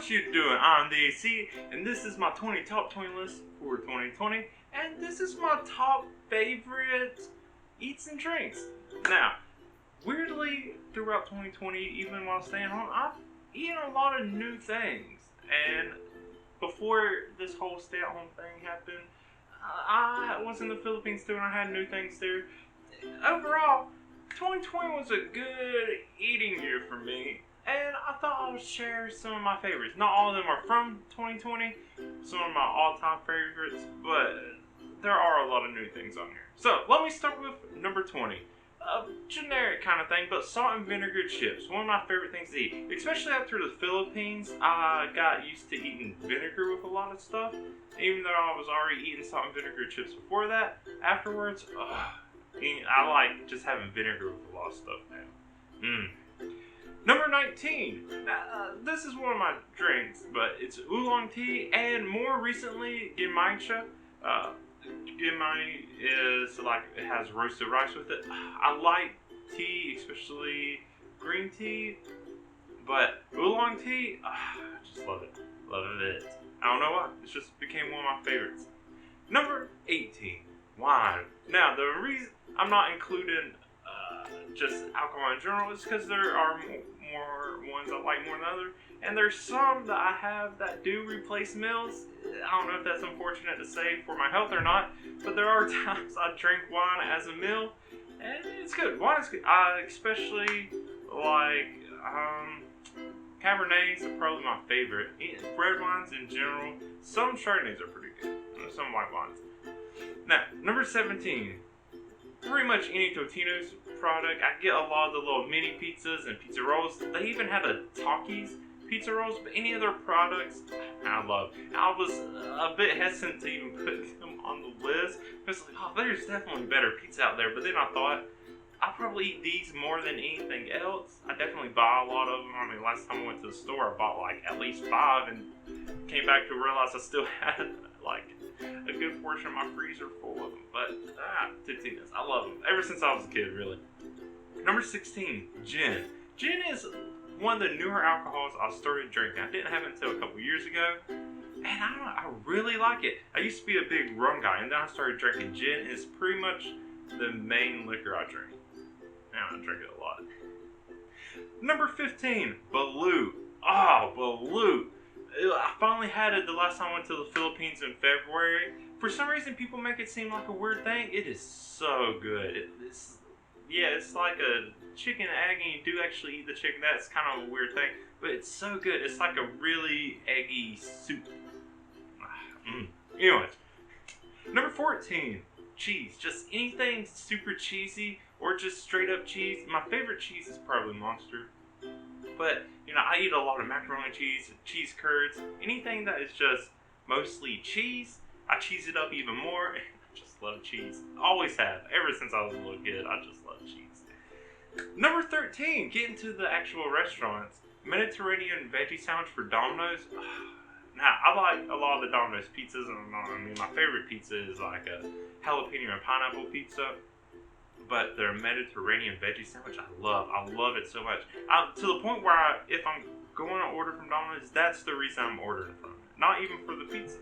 what you doing? I'm the AC, and this is my top 20 list for 2020, and this is my top favorite eats and drinks. Now, weirdly, throughout 2020, even while staying home, I've eaten a lot of new things, and before this whole stay-at-home thing happened, I was in the Philippines too, and I had new things there. Overall, 2020 was a good eating year for me, and I thought I would share some of my favorites. Not all of them are from 2020, some of my all-time favorites, but there are a lot of new things on here. So, let me start with number 20. A generic kind of thing, but salt and vinegar chips. One of my favorite things to eat. Especially after the Philippines, I got used to eating vinegar with a lot of stuff. Even though I was already eating salt and vinegar chips before that, afterwards, I like just having vinegar with a lot of stuff now. Number 19. This is one of my drinks, but it's Oolong Tea, and more recently, Genki. Genki is like, it has roasted rice with it. I like tea, especially green tea, but Oolong Tea, I just love it. Love it. I don't know why. It just became one of my favorites. Number 18. Wine. Now, the reason I'm not including just alcohol in general is because there are more ones I like more than others. And there's some that I have that do replace meals. I don't know if that's unfortunate to say for my health or not, but there are times I drink wine as a meal, and it's good. Wine is good. I especially like Cabernets are probably my favorite. Red wines in general. Some Chardonnays are pretty good. Some white wines. Now, number 17. Pretty much any Totino's product. I get a lot of the little mini pizzas and pizza rolls. They even have a Takis pizza rolls, but any other products I love. I was a bit hesitant to even put them on the list. I was like, oh, there's definitely better pizza out there. But then I thought, I probably eat these more than anything else. I definitely buy a lot of them. I mean, last time I went to the store, I bought like at least 5 and came back to realize I still had like a good portion of my freezer full of them. But, Totino's, I love them. Ever since I was a kid, really. Number 16, gin. Gin is one of the newer alcohols I started drinking. I didn't have it until a couple years ago. And I really like it. I used to be a big rum guy, and then I started drinking gin. It's pretty much the main liquor I drink. Now I drink it a lot. Number 15, Baloo. Oh, Baloo. I finally had it the last time I went to the Philippines in February. For some reason, people make it seem like a weird thing. It is so good. It's like a chicken egg, and you do actually eat the chicken. That's kind of a weird thing, but it's so good. It's like a really eggy soup. Anyways, number 14, cheese. Just anything super cheesy or just straight up cheese. My favorite cheese is probably Monster. But, I eat a lot of macaroni cheese, cheese curds, anything that is just mostly cheese. I cheese it up even more. I just love cheese. Always have. Ever since I was a little kid, I just love cheese. Number 13, getting to the actual restaurants. Mediterranean veggie sandwich for Domino's. Now, I like a lot of the Domino's pizzas, and my favorite pizza is like a jalapeno and pineapple pizza. But their Mediterranean veggie sandwich, I love it so much. To the point where if I'm going to order from Domino's, that's the reason I'm ordering from it. Not even for the pizza.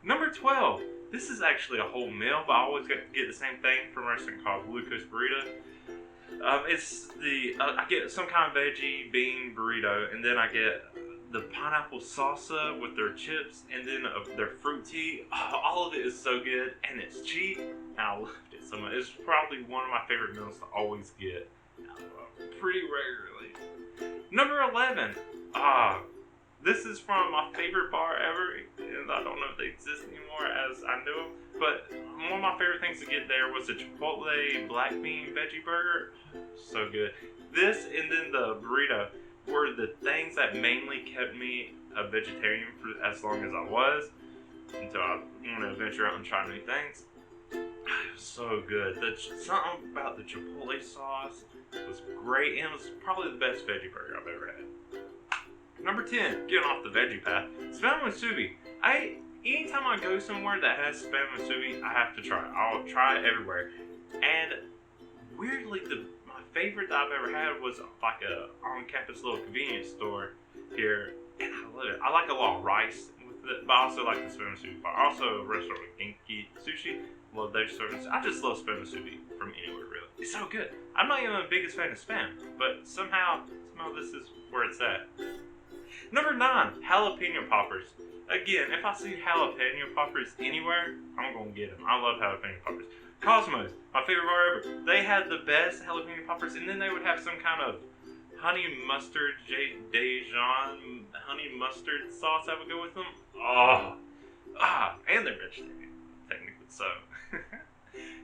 Number 12. This is actually a whole meal, but I always get the same thing from a restaurant called Burrito. I get some kind of veggie bean burrito, and then I get the pineapple salsa with their chips, and then their fruit tea. All of it is so good, and it's cheap, and I loved it so much. It's probably one of my favorite meals to always get pretty regularly. Number 11. This is from my favorite bar ever, and I don't know if they exist anymore as I knew them, but one of my favorite things to get there was the Chipotle black bean veggie burger. So good. This and then the burrito were the things that mainly kept me a vegetarian for as long as I was, until I want to venture out and try new things. It was so good. Something about the Chipotle sauce was great, and it was probably the best veggie burger I've ever had. Number 10, getting off the veggie path, spam musubi. Anytime I go somewhere that has spam musubi, I have to try it. I'll try it everywhere. And weirdly, my favorite that I've ever had was like a on-campus little convenience store here, and I love it. I like a lot of rice with it, but I also like the spam sushi. Also, a restaurant with Genki Sushi. Love their service. I just love spam sushi from anywhere, really. It's so good. I'm not even the biggest fan of spam, but somehow this is where it's at. Number 9, Jalapeno Poppers. Again, if I see Jalapeno Poppers anywhere, I'm gonna get them. I love Jalapeno Poppers. Cosmos, my favorite bar ever. They had the best Jalapeno Poppers, and then they would have some kind of honey mustard, Dijon honey mustard sauce that would go with them. And they're vegetarian, technically so.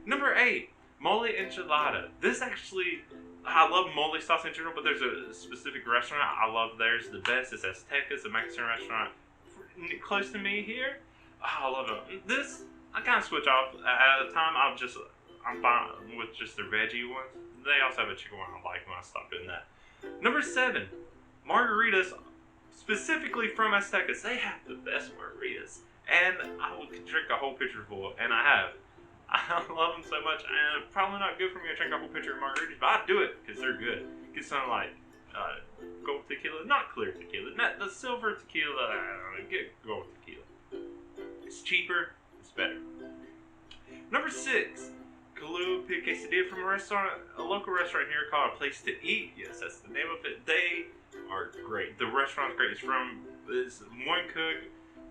Number 8, Moly Enchilada. This actually, I love Moly sauce in general, but there's a specific restaurant I love theirs the best. It's Azteca's, a Mexican restaurant close to me here. I love it. This, I kind of switch off. At the time, I'm fine with just their veggie ones. They also have a chicken one I like when I stop doing that. Number 7, Margaritas, specifically from Azteca's. They have the best margaritas, and I would drink a whole pitcher full, and I have. I love them so much, and probably not good for me to drink a whole pitcher of margaritas, but I do it because they're good. Get something like gold tequila, not clear tequila, not the silver tequila. Get gold tequila. It's cheaper, it's better. Number 6, Quesadilla from a local restaurant here called A Place to Eat. Yes, that's the name of it. They are great. The restaurant's great. It's from this one cook,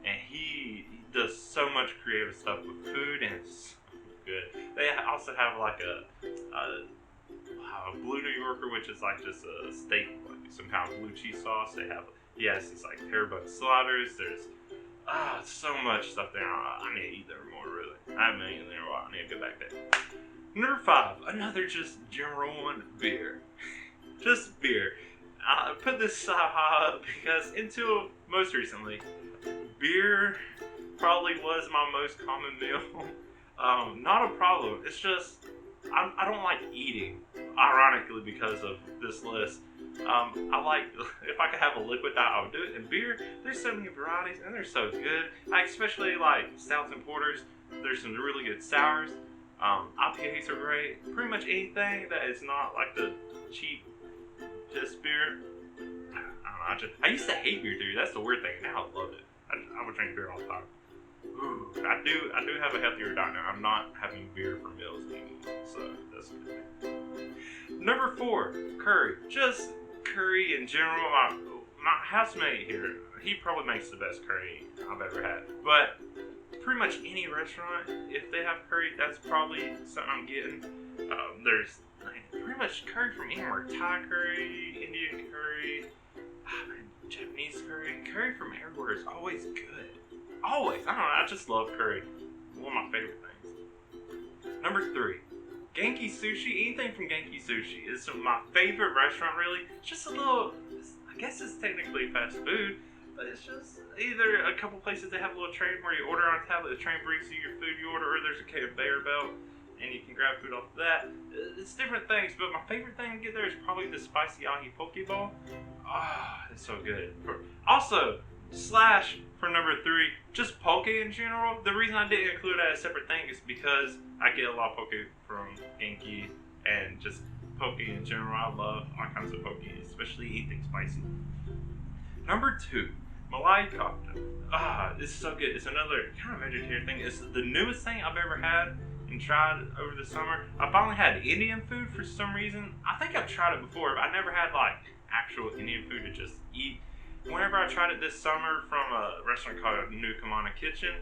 and he does so much creative stuff with food, and it's good. They also have like a Blue New Yorker, which is like just a steak, like some kind of blue cheese sauce. They have, it's like terrebonne sliders. There's so much stuff there. I need to eat there more, really. I haven't eaten there in a while. I need to go back there. Number 5, another just general one, beer. Just beer. I put this so high because until most recently, beer probably was my most common meal. Not a problem. It's just I don't like eating, ironically, because of this list. I like, if I could have a liquid diet, I would do it. And beer, there's so many varieties, and they're so good. I especially like stouts and porters. There's some really good sours. IPAs are great. Pretty much anything that is not like the cheap piss beer. I don't know. I used to hate beer, dude. That's the weird thing. Now I love it. I would drink beer all the time. Ooh, I do have a healthier diet now. I'm not having beer for meals anymore, so that's good. Number 4, curry. Just curry in general. My housemate here, he probably makes the best curry I've ever had. But pretty much any restaurant, if they have curry, that's probably something I'm getting. There's pretty much curry from anywhere. Thai curry, Indian curry, Japanese curry. Curry from everywhere is always good. Always. I don't know. I just love curry. One of my favorite things. Number 3, Genki Sushi. Anything from Genki Sushi is my favorite restaurant, really. It's just a little, I guess it's technically fast food, but it's just either a couple places that have a little train where you order on a tablet, the train brings you your food you order, or there's a conveyor belt and you can grab food off of that. It's different things, but my favorite thing to get there is probably the spicy ahi poke bowl. It's so good. Also, slash for number 3, just poke in general. The reason I didn't include that as a separate thing is because I get a lot of poke from Genki, and just poke in general. I love all kinds of poke, especially anything spicy. Number 2, malai cocktail. This is so good. It's another kind of vegetarian thing. It's the newest thing I've ever had and tried over the summer. I finally had Indian food for some reason. I think I've tried it before, but I never had like actual Indian food to just eat. Whenever I tried it this summer from a restaurant called New Kamana Kitchen,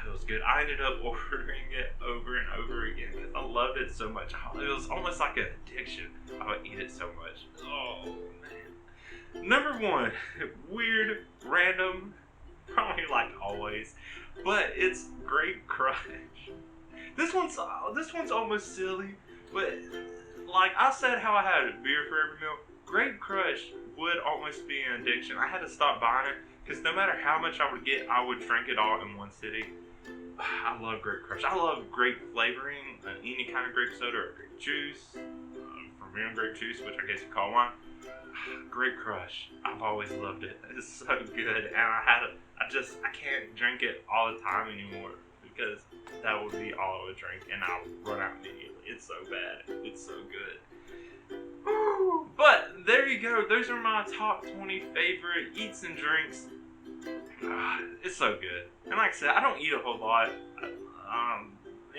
it was good. I ended up ordering it over and over again because I loved it so much. It was almost like an addiction. I would eat it so much. Oh, man. Number 1, weird, random, probably like always, but it's Grape Crush. This one's almost silly, but like I said how I had beer for every meal, Grape Crush would almost be an addiction. I had to stop buying it because no matter how much I would get, I would drink it all in one sitting. I love Grape Crush. I love grape flavoring, any kind of grape soda or grape juice, Fermented grape juice, which I guess you call wine. Grape Crush. I've always loved it. It's so good, and I can't drink it all the time anymore because that would be all I would drink, and I would run out immediately. It's so bad. It's so good. there you go. Those are my top 20 favorite eats and drinks. It's so good. And like I said, I don't eat a whole lot.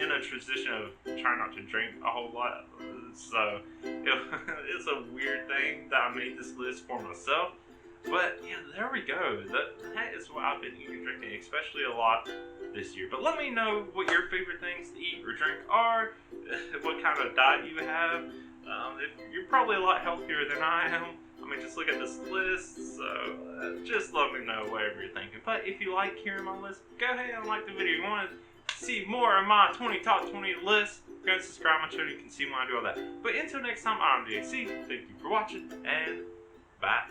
In a tradition of trying not to drink a whole lot. So it's a weird thing that I made this list for myself. But yeah, there we go. That is what I've been eating and drinking, especially a lot this year. But let me know what your favorite things to eat or drink are, what kind of diet you have. If you're probably a lot healthier than I am. I mean, just look at this list, so just let me know whatever you're thinking. But if you like hearing my list, go ahead and like the video. If you want to see more of my top 20 list, go and subscribe to my channel. You can see when I do all that. But until next time, I'm DXC. Thank you for watching, and bye.